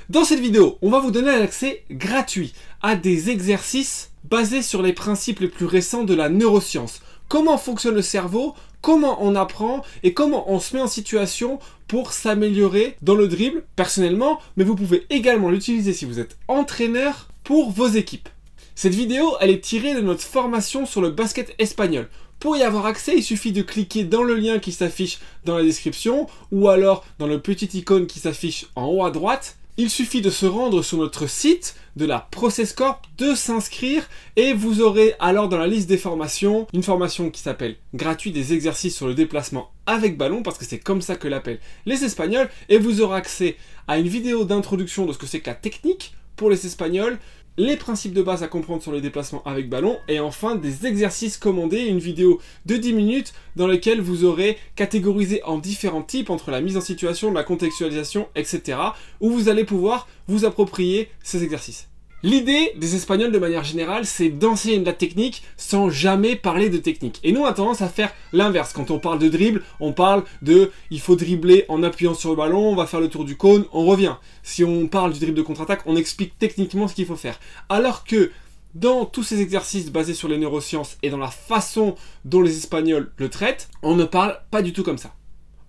Dans cette vidéo, on va vous donner un accès gratuit à des exercices basés sur les principes les plus récents de la neuroscience. Comment fonctionne le cerveau, comment on apprend et comment on se met en situation pour s'améliorer dans le dribble personnellement, mais vous pouvez également l'utiliser si vous êtes entraîneur pour vos équipes. Cette vidéo, elle est tirée de notre formation sur le basket espagnol. Pour y avoir accès, il suffit de cliquer dans le lien qui s'affiche dans la description ou alors dans le petit icône qui s'affiche en haut à droite. Il suffit de se rendre sur notre site de la Process Corp, de s'inscrire et vous aurez alors dans la liste des formations une formation qui s'appelle gratuit des exercices sur le déplacement avec ballon parce que c'est comme ça que l'appellent les Espagnols et vous aurez accès à une vidéo d'introduction de ce que c'est que la technique pour les Espagnols, les principes de base à comprendre sur les déplacements avec ballon et enfin des exercices commandés, une vidéo de 10 minutes dans laquelle vous aurez catégorisé en différents types entre la mise en situation, la contextualisation, etc. où vous allez pouvoir vous approprier ces exercices. L'idée des Espagnols de manière générale, c'est d'enseigner de la technique sans jamais parler de technique. Et nous, on a tendance à faire l'inverse. Quand on parle de dribble, on parle de il faut dribbler en appuyant sur le ballon, on va faire le tour du cône, on revient. Si on parle du dribble de contre-attaque, on explique techniquement ce qu'il faut faire. Alors que dans tous ces exercices basés sur les neurosciences et dans la façon dont les Espagnols le traitent, on ne parle pas du tout comme ça.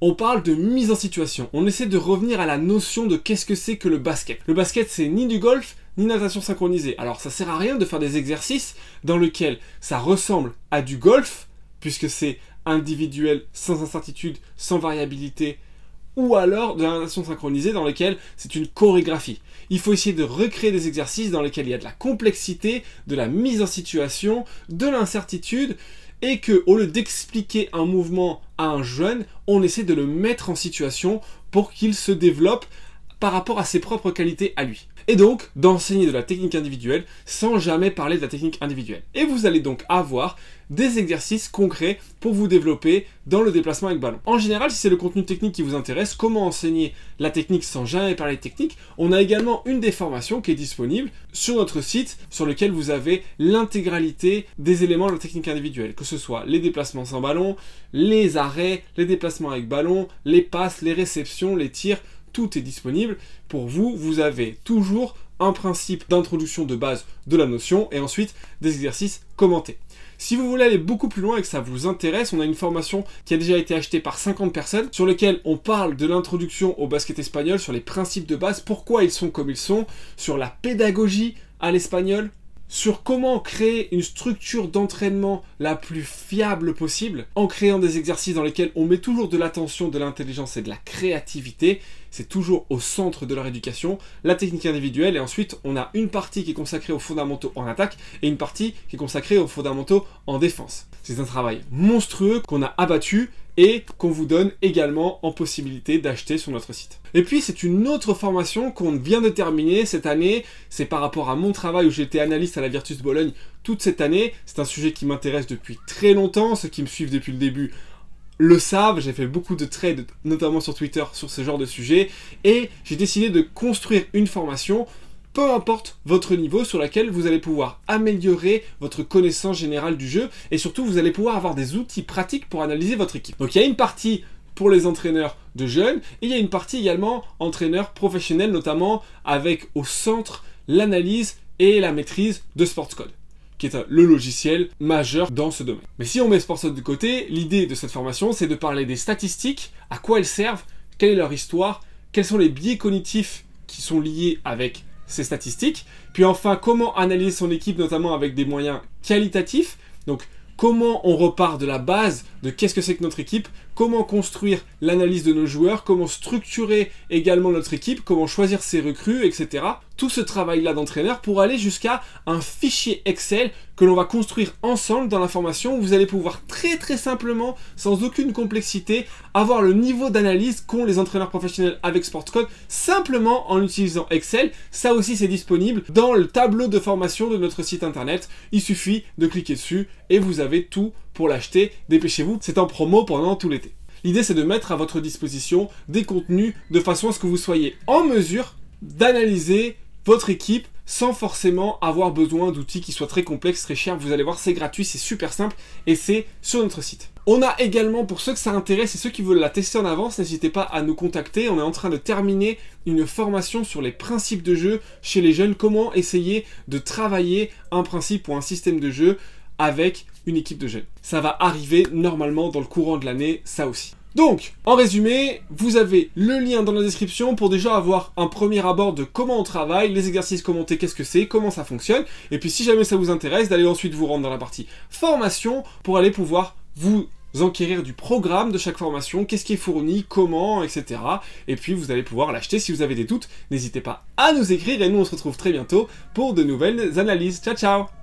On parle de mise en situation. On essaie de revenir à la notion de qu'est-ce que c'est que le basket. Le basket, c'est ni du golf, ni natation synchronisée. Alors ça sert à rien de faire des exercices dans lesquels ça ressemble à du golf, puisque c'est individuel, sans incertitude, sans variabilité, ou alors de la natation synchronisée dans lesquels c'est une chorégraphie. Il faut essayer de recréer des exercices dans lesquels il y a de la complexité, de la mise en situation, de l'incertitude, et que au lieu d'expliquer un mouvement à un jeune, on essaie de le mettre en situation pour qu'il se développe par rapport à ses propres qualités à lui. Et donc, d'enseigner de la technique individuelle sans jamais parler de la technique individuelle. Et vous allez donc avoir des exercices concrets pour vous développer dans le déplacement avec ballon. En général, si c'est le contenu technique qui vous intéresse, comment enseigner la technique sans jamais parler de technique, on a également une des formations qui est disponible sur notre site, sur lequel vous avez l'intégralité des éléments de la technique individuelle, que ce soit les déplacements sans ballon, les arrêts, les déplacements avec ballon, les passes, les réceptions, les tirs, tout est disponible. Pour vous, vous avez toujours un principe d'introduction de base de la notion et ensuite des exercices commentés. Si vous voulez aller beaucoup plus loin et que ça vous intéresse, on a une formation qui a déjà été achetée par 50 personnes sur laquelle on parle de l'introduction au basket espagnol, sur les principes de base, pourquoi ils sont comme ils sont, sur la pédagogie à l'espagnol, sur comment créer une structure d'entraînement la plus fiable possible en créant des exercices dans lesquels on met toujours de l'attention, de l'intelligence et de la créativité. C'est toujours au centre de leur éducation, la technique individuelle, et ensuite on a une partie qui est consacrée aux fondamentaux en attaque et une partie qui est consacrée aux fondamentaux en défense. C'est un travail monstrueux qu'on a abattu et qu'on vous donne également en possibilité d'acheter sur notre site. Et puis c'est une autre formation qu'on vient de terminer cette année, c'est par rapport à mon travail où j'étais analyste à la Virtus Bologne toute cette année. C'est un sujet qui m'intéresse depuis très longtemps, ceux qui me suivent depuis le début le savent, j'ai fait beaucoup de trades, notamment sur Twitter, sur ce genre de sujet, et j'ai décidé de construire une formation, peu importe votre niveau, sur laquelle vous allez pouvoir améliorer votre connaissance générale du jeu, et surtout vous allez pouvoir avoir des outils pratiques pour analyser votre équipe. Donc il y a une partie pour les entraîneurs de jeunes, et il y a une partie également entraîneurs professionnels, notamment avec au centre l'analyse et la maîtrise de SportsCode, qui est le logiciel majeur dans ce domaine. Mais si on met SportsCode de côté, l'idée de cette formation, c'est de parler des statistiques, à quoi elles servent, quelle est leur histoire, quels sont les biais cognitifs qui sont liés avec ces statistiques, puis enfin comment analyser son équipe, notamment avec des moyens qualitatifs, donc comment on repart de la base de qu'est-ce que c'est que notre équipe, comment construire l'analyse de nos joueurs, comment structurer également notre équipe, comment choisir ses recrues, etc. Tout ce travail-là d'entraîneur pour aller jusqu'à un fichier Excel que l'on va construire ensemble dans la formation où vous allez pouvoir très simplement, sans aucune complexité, avoir le niveau d'analyse qu'ont les entraîneurs professionnels avec SportsCode simplement en utilisant Excel. Ça aussi c'est disponible dans le tableau de formation de notre site internet. Il suffit de cliquer dessus et vous avez tout pour l'acheter. Dépêchez-vous, c'est en promo pendant tout l'été. L'idée c'est de mettre à votre disposition des contenus de façon à ce que vous soyez en mesure d'analyser votre équipe sans forcément avoir besoin d'outils qui soient très complexes, très chers. Vous allez voir, c'est gratuit, c'est super simple et c'est sur notre site. On a également, pour ceux que ça intéresse et ceux qui veulent la tester en avance, n'hésitez pas à nous contacter. On est en train de terminer une formation sur les principes de jeu chez les jeunes. Comment essayer de travailler un principe ou un système de jeu avec une équipe de jeunes. Ça va arriver normalement dans le courant de l'année, ça aussi. Donc, en résumé, vous avez le lien dans la description pour déjà avoir un premier abord de comment on travaille, les exercices commentés, qu'est-ce que c'est, comment ça fonctionne, et puis si jamais ça vous intéresse, d'aller ensuite vous rendre dans la partie formation pour aller pouvoir vous enquérir du programme de chaque formation, qu'est-ce qui est fourni, comment, etc. Et puis vous allez pouvoir l'acheter. Si vous avez des doutes, n'hésitez pas à nous écrire et nous on se retrouve très bientôt pour de nouvelles analyses. Ciao ciao!